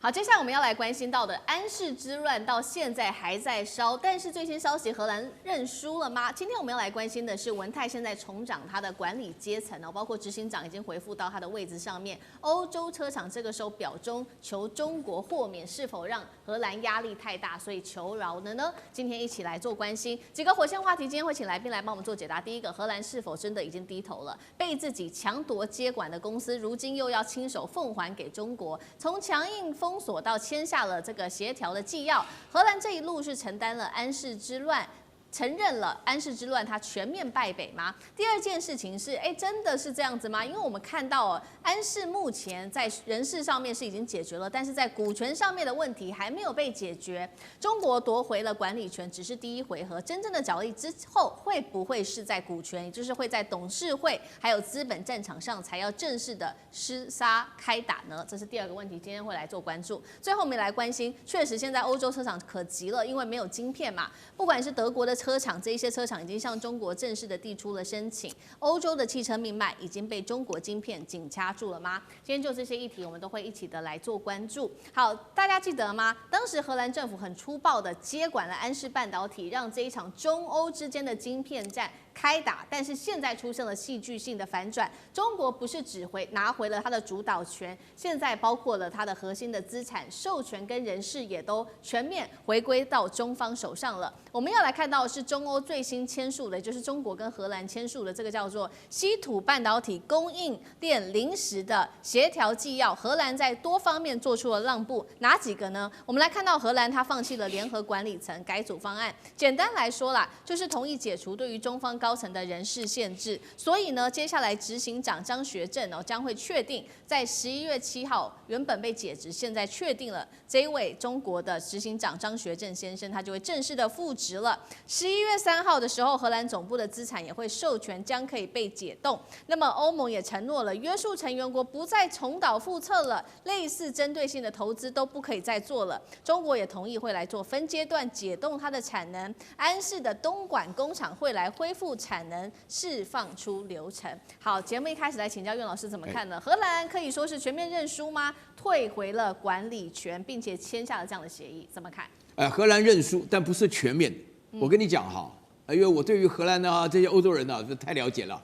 好，接下来我们要来关心到的安氏之乱到现在还在烧，但是最新消息，荷兰认输了吗？今天我们要来关心的是文泰现在重掌他的管理阶层哦，包括执行长已经回复到他的位置上面。欧洲车厂这个时候表中求中国豁免，是否让荷兰压力太大，所以求饶了呢？今天一起来做关心几个火线话题，今天会请来宾来帮我们做解答。第一个，荷兰是否真的已经低头了？被自己强夺接管的公司，如今又要亲手奉还给中国，从强硬封锁到签下了这个协调的纪要，荷兰这一路是承担了安氏之乱。承认了安氏之乱，它全面败北吗？第二件事情是，真的是这样子吗？因为我们看到安氏目前在人事上面是已经解决了，但是在股权上面的问题还没有被解决。中国夺回了管理权，只是第一回合，真正的角力之后会不会是在股权，也就是会在董事会还有资本战场上才要正式的厮杀开打呢？这是第二个问题，今天会来做关注。最后我们来关心，确实现在欧洲车厂可急了，因为没有晶片嘛，不管是德国的车厂，这一些车厂已经向中国正式的递出了申请。欧洲的汽车命脉已经被中国晶片紧掐住了吗？今天就这些议题，我们都会一起的来做关注。好，大家记得吗？当时荷兰政府很粗暴的接管了安氏半导体，让这一场中欧之间的晶片战开打，但是现在出现了戏剧性的反转，中国不是只拿回了它的主导权，现在包括了它的核心的资产授权跟人事也都全面回归到中方手上了。我们要来看到的是中欧最新签署的，就是中国跟荷兰签署的这个叫做稀土半导体供应链临时的协调纪要，荷兰在多方面做出了让步，哪几个呢？我们来看到荷兰它放弃了联合管理层改组方案，简单来说啦，就是同意解除对于中方高层的人事限制，所以呢，接下来执行长张学正将会确定在11月7号原本被解职，现在确定了这一位中国的执行长张学正先生，他就会正式的复职了。11月3号的时候，荷兰总部的资产也会授权，将可以被解冻。那么欧盟也承诺了，约束成员国不再重蹈覆辙了，类似针对性的投资都不可以再做了。中国也同意会来做分阶段解冻它的产能，安氏的东莞工厂会来恢复产能，释放出流程。好，节目一开始来请教苑老师怎么看呢？荷兰可以说是全面认输吗？退回了管理权，并且签下了这样的协议，怎么看？荷兰认输，但不是全面。我跟你讲哈，因为我对于荷兰呢这些欧洲人呢太了解了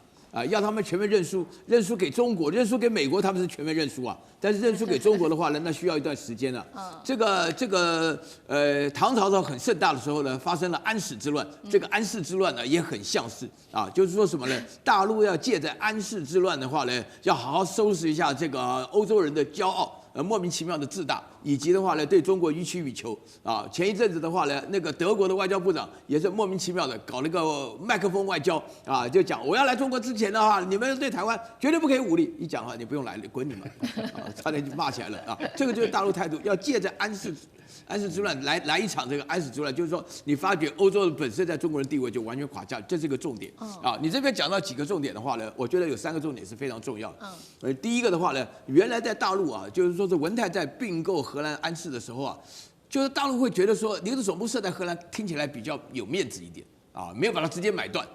要他们全面认输，认输给中国，认输给美国，他们是全面认输啊。但是认输给中国的话呢，那需要一段时间了。唐朝很盛大的时候呢，发生了安史之乱。这个安史之乱呢，也很相似啊，就是说什么呢？大陆要借着安史之乱的话呢，要好好收拾一下这个欧洲人的骄傲。莫名其妙的自大，以及的话呢，对中国予取予求啊。前一阵子的话呢，那个德国的外交部长也是莫名其妙的搞那个麦克风外交啊，就讲我要来中国之前的话，你们对台湾绝对不可以武力。一讲的话，你不用来，你滚你们啊，差点就骂起来了啊。这个就是大陆态度，要借着安史之乱来一场这个安史之乱，就是说你发觉欧洲本身在中国人地位就完全垮下，这是个重点啊。你这边讲到几个重点的话呢，我觉得有3个重点是非常重要的。第一个的话呢，原来在大陆啊，就是说是文泰在并购荷兰安氏的时候啊，就是大陆会觉得说你的总部设在荷兰，听起来比较有面子一点啊，没有把它直接买断。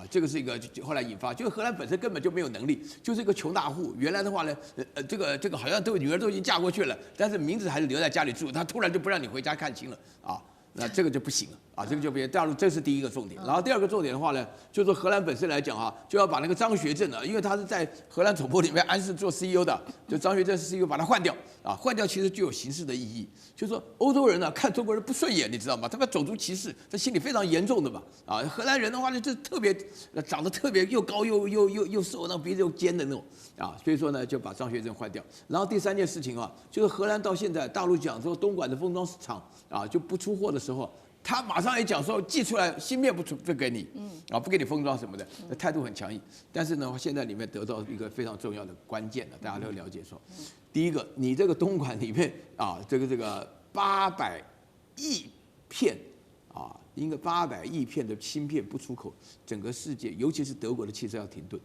这个是一个后来引发，就是荷兰本身根本就没有能力，就是一个穷大户。原来的话呢，这个好像女儿都已经嫁过去了，但是名字还是留在家里住，他突然就不让你回家看亲了啊，那这个就不行了啊，这个就别大陆，这是第一个重点。然后第二个重点的话呢，就是荷兰本身来讲就要把那个张学正因为他是在荷兰总部里面安氏做 CEO 的，就张学正是 CEO，把他换掉啊，换掉其实具有形式的意义，就是说欧洲人看中国人不顺眼，你知道吗？他们种族歧视，这心理非常严重的嘛啊。荷兰人的话呢，就特别长得特别又高又瘦，那鼻子又尖的那种啊，所以说呢就把张学正换掉。然后第三件事情就是荷兰到现在大陆讲说东莞的封装厂就不出货的时候。他马上也讲说，寄出来芯片不给你，不给你封装什么的，态度很强硬。但是呢，现在里面得到一个非常重要的关键大家都了解说，第一个，你这个东莞里面这个800亿片应该800亿片的芯片不出口，整个世界尤其是德国的汽车要停顿。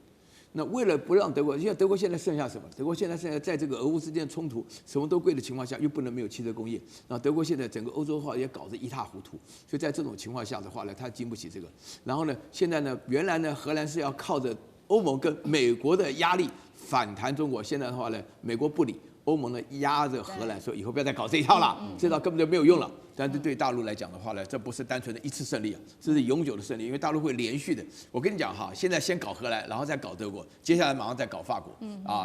那为了不让德国，因为德国现在剩下什么？德国现在在这个俄乌之间冲突，什么都贵的情况下，又不能没有汽车工业。那德国现在整个欧洲化也搞得一塌糊涂，所以在这种情况下的话呢，它经不起这个。然后呢，现在呢，原来呢，荷兰是要靠着欧盟跟美国的压力反弹中国，现在的话呢，美国不理，欧盟呢压着荷兰说以后不要再搞这一套了，这套根本就没有用了。但是对大陆来讲的话呢，这不是单纯的一次胜利啊，这是永久的胜利，因为大陆会连续的。我跟你讲哈，现在先搞荷兰，然后再搞德国，接下来马上再搞法国，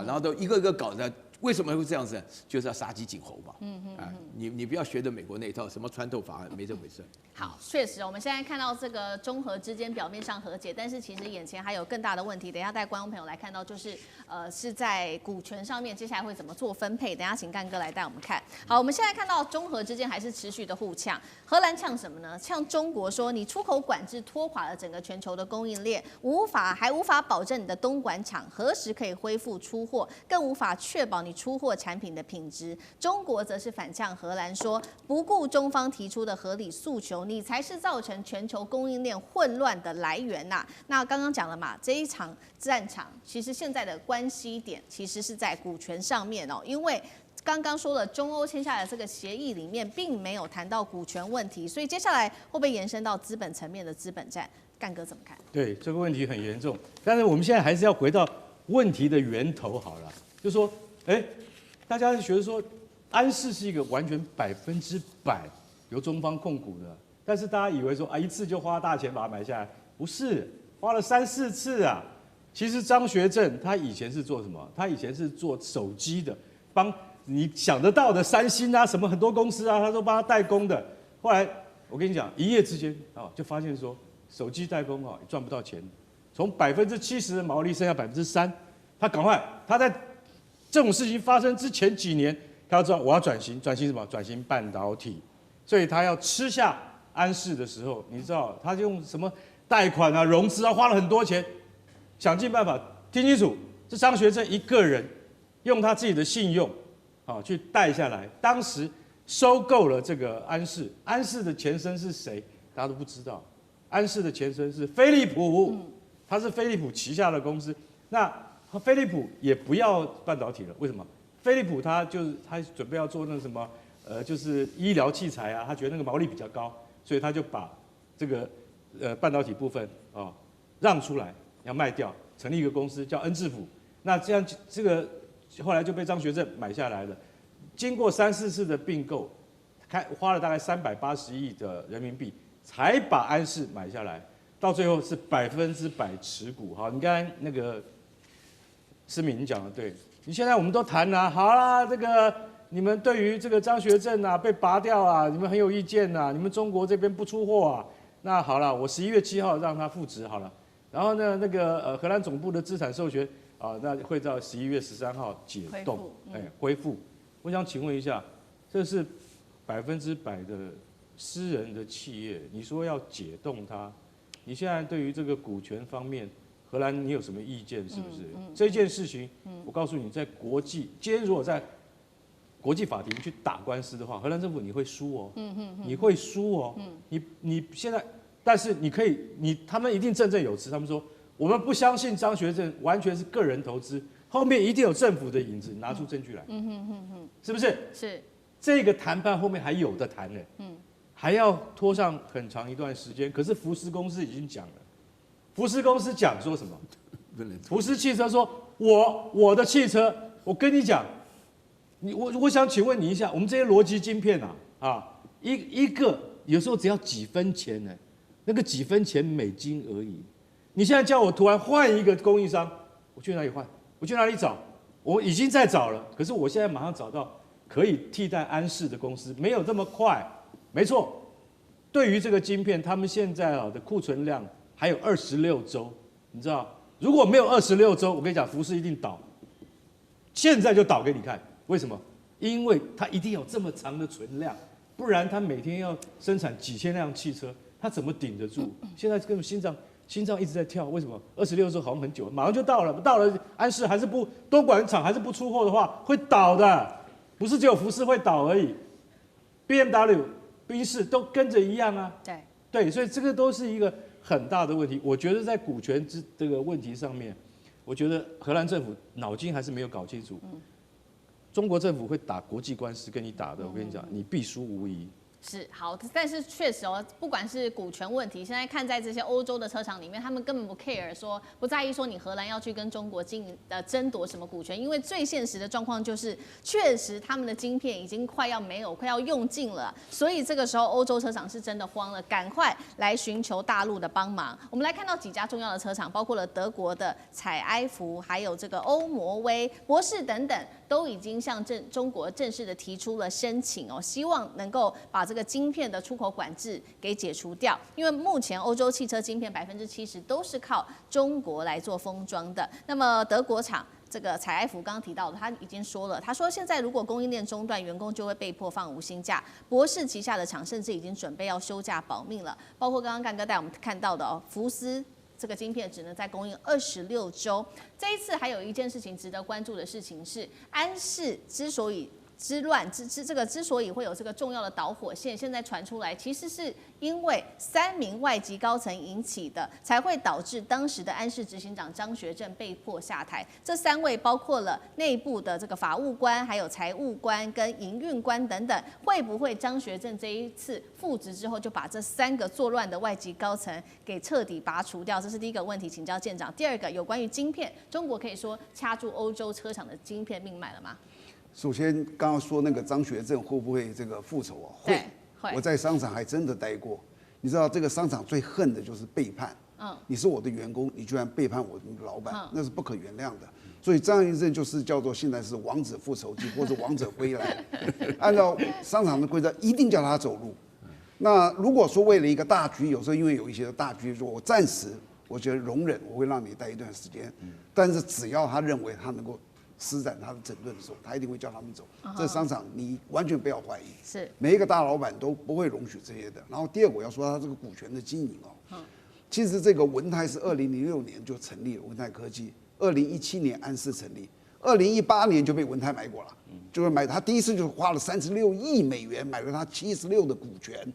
然后都一个一个搞的。为什么会这样子？就是要杀鸡儆猴嘛。你不要学着美国那一套什么穿透法案，没这回事。好，确实，我们现在看到这个中荷之间表面上和解，但是其实眼前还有更大的问题。等一下带观众朋友来看到，就是是在股权上面，接下来会怎么做分配？等一下请干哥来带我们看。好，我们现在看到中荷之间还是持续的互呛。荷兰呛什么呢？呛中国说你出口管制拖垮了整个全球的供应链，还无法保证你的东莞厂何时可以恢复出货，更无法确保你出货产品的品质。中国则是反呛荷兰说，不顾中方提出的合理诉求，你才是造成全球供应链混乱的来源呐。那刚刚讲了嘛，这一场战场其实现在的关系点其实是在股权上面哦，因为刚刚说了，中欧签下的这个协议里面并没有谈到股权问题，所以接下来会不会延伸到资本层面的资本战？干哥怎么看？对，这个问题很严重，但是我们现在还是要回到问题的源头好了，就说，大家觉得说安士是一个完全100%由中方控股的，但是大家以为说一次就花大钱把它买下来，不是，花了3、4次啊。其实张学正他以前是做什么？他以前是做手机的，帮你想得到的三星啊，什么很多公司啊，他都帮他代工的。后来我跟你讲，一夜之间就发现说手机代工也赚不到钱，从70%的毛利剩下3%，他在这种事情发生之前几年，他要知道我要转型什么？转型半导体，所以他要吃下安士的时候，你知道他用什么贷款啊、融资啊，花了很多钱，想尽办法。听清楚，是张学正一个人用他自己的信用去贷下来，当时收购了这个安士。安士的前身是谁？大家都不知道。安士的前身是飞利浦，它是飞利浦旗下的公司。那飞利浦也不要半导体了，为什么？飞利浦他准备要做那什么，就是医疗器材啊，他觉得那个毛利比较高，所以他就把这个半导体部分让出来，要卖掉，成立一个公司叫恩智浦。那这样这个后来就被张学正买下来了。经过3、4次的并购，花了大概380亿的人民币，才把安士买下来。到最后是100%持股。好，你刚才那个思敏你讲的对，你现在我们都谈了，好啦，这个你们对于这个张学正被拔掉啊，你们很有意见啊，你们中国这边不出货啊，那好了，我11月7号让他复职好了，然后呢，那个荷兰总部的资产授权那会到11月13号解冻，恢复。我想请问一下，这是100%的私人的企业，你说要解冻它，你现在对于这个股权方面，荷兰你有什么意见？是不是？这件事情，我告诉你，在今天如果在国际法庭去打官司的话，荷兰政府你会输哦，你会输哦，你现在，但是他们一定振振有词，他们说我们不相信张学正完全是个人投资，后面一定有政府的影子，拿出证据来，是不是？是。这个谈判后面还有的谈呢，还要拖上很长一段时间。可是福斯公司已经讲了，福斯公司讲说什么？福斯汽车说，我的汽车，我跟你讲，我想请问你一下，我们这些逻辑晶片一个有时候只要几分钱呢，那个几分钱美金而已。你现在叫我突然换一个供应商，我去哪里换？我去哪里找？我已经在找了，可是我现在马上找到可以替代安士的公司，没有这么快。没错，对于这个晶片，他们现在的库存量还有26周，你知道，如果没有26周，我跟你讲，福斯一定倒，现在就倒给你看。为什么？因为它一定有这么长的存量，不然它每天要生产几千辆汽车，它怎么顶得住？现在根本心脏一直在跳，为什么？26周好像很久，马上就到了，安士还是不多管厂还是不出货的话，会倒的，不是只有福斯会倒而已 ，BMW、宾士都跟着一样啊。对，所以这个都是一个很大的问题。我觉得在股权这个问题上面，我觉得荷兰政府脑筋还是没有搞清楚。中国政府会打国际官司跟你打的，我跟你讲，你必输无疑。是好，但是确实哦，不管是股权问题，现在看在这些欧洲的车厂里面，他们根本不 care 说，不在意说你荷兰要去跟中国争夺什么股权，因为最现实的状况就是，确实他们的晶片已经快要没有，快要用尽了，所以这个时候欧洲车厂是真的慌了，赶快来寻求大陆的帮忙。我们来看到几家重要的车厂，包括了德国的采埃孚，还有这个欧摩威、博世等等，都已经向中国正式的提出了申请哦，希望能够把这个晶片的出口管制给解除掉，因为目前欧洲汽车晶片70%都是靠中国来做封装的。那么德国厂这个采埃孚刚刚提到的，他已经说了，他说现在如果供应链中断，员工就会被迫放无薪假。博世旗下的厂甚至已经准备要休假保命了，包括刚刚干哥带我们看到的哦，福斯。这个晶片只能再供应26周。这一次还有一件事情值得关注的事情是，安氏之所以之所以会有这个重要的导火线，现在传出来，其实是因为3名外籍高层引起的，才会导致当时的安氏执行长张学正被迫下台。这3位包括了内部的这个法务官、还有财务官跟营运官等等，会不会张学正这一次复职之后就把这3个作乱的外籍高层给彻底拔除掉？这是第一个问题，请教舰长。第二个有关于晶片，中国可以说掐住欧洲车厂的晶片命脉了吗？首先，刚刚说那个张学正会不会这个复仇啊？会。我在商场还真的待过。你知道这个商场最恨的就是背叛。你是我的员工，你居然背叛我的老板，那是不可原谅的。所以张学正就是叫做现在是王子复仇记或者王者归来。按照商场的规则，一定叫他走路。那如果说为了一个大局，有时候因为有一些大局，说我暂时我觉得容忍，我会让你待一段时间。但是只要他认为他能够施展他的整顿的时候，他一定会叫他们走。这商场你完全不要怀疑，是每一个大老板都不会容许这些的。然后第二个我要说他这个股权的经营哦，其实这个文泰是2006年就成立了文泰科技，2017年安氏成立，2018年就被文泰买过了，就是买他第一次就花了36亿美元买了他76%的股权。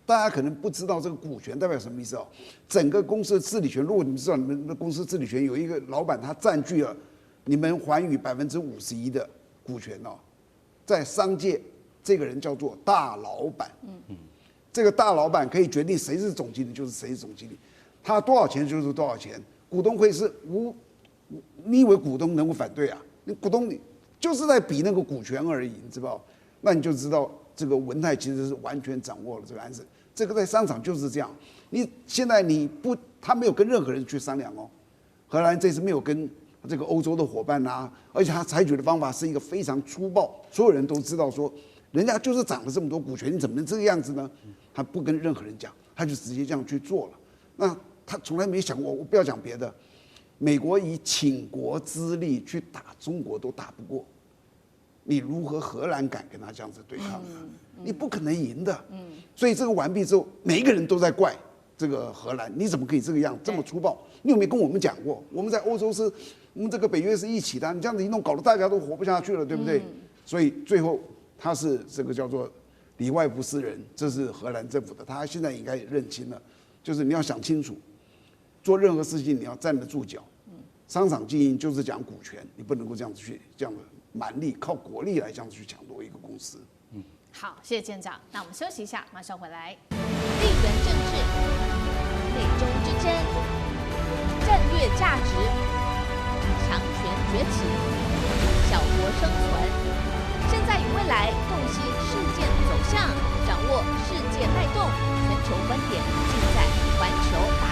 大家可能不知道这个股权代表什么意思哦，整个公司的治理权，如果你们知道你们的公司治理权有一个老板他占据了你们寰宇51%的股权哦，在商界，这个人叫做大老板。这个大老板可以决定谁是总经理，就是谁是总经理，他多少钱就是多少钱。股东会是你以为股东能够反对啊？你股东就是在比那个股权而已，你知道？那你就知道这个文泰其实是完全掌握了这个安氏。这个在商场就是这样。你现在他没有跟任何人去商量哦。荷兰这次没有跟这个欧洲的伙伴啊，而且他采取的方法是一个非常粗暴，所有人都知道说，人家就是涨了这么多股权，你怎么能这个样子呢？他不跟任何人讲，他就直接这样去做了。那他从来没想过，我不要讲别的，美国以倾国之力去打中国都打不过，你如何荷兰敢跟他这样子对抗呢？你不可能赢的。所以这个完毕之后，每一个人都在怪这个荷兰，你怎么可以这个样这么粗暴？你有没有跟我们讲过？我们在欧洲是，我们这个北约是一起的，你这样子一弄，搞得大家都活不下去了，对不对？所以最后他是这个叫做里外不是人，这是荷兰政府的，他现在应该也认清了，就是你要想清楚，做任何事情你要站得住脚。商场经营就是讲股权，你不能够这样子去这样的蛮力靠国力来这样子去抢夺一个公司。好，谢谢舰长。那我们休息一下，马上回来。地缘政治、美中之争、战略价值、强权崛起、小国生存，现在与未来洞悉事件走向，掌握世界脉动，全球观点尽在环球大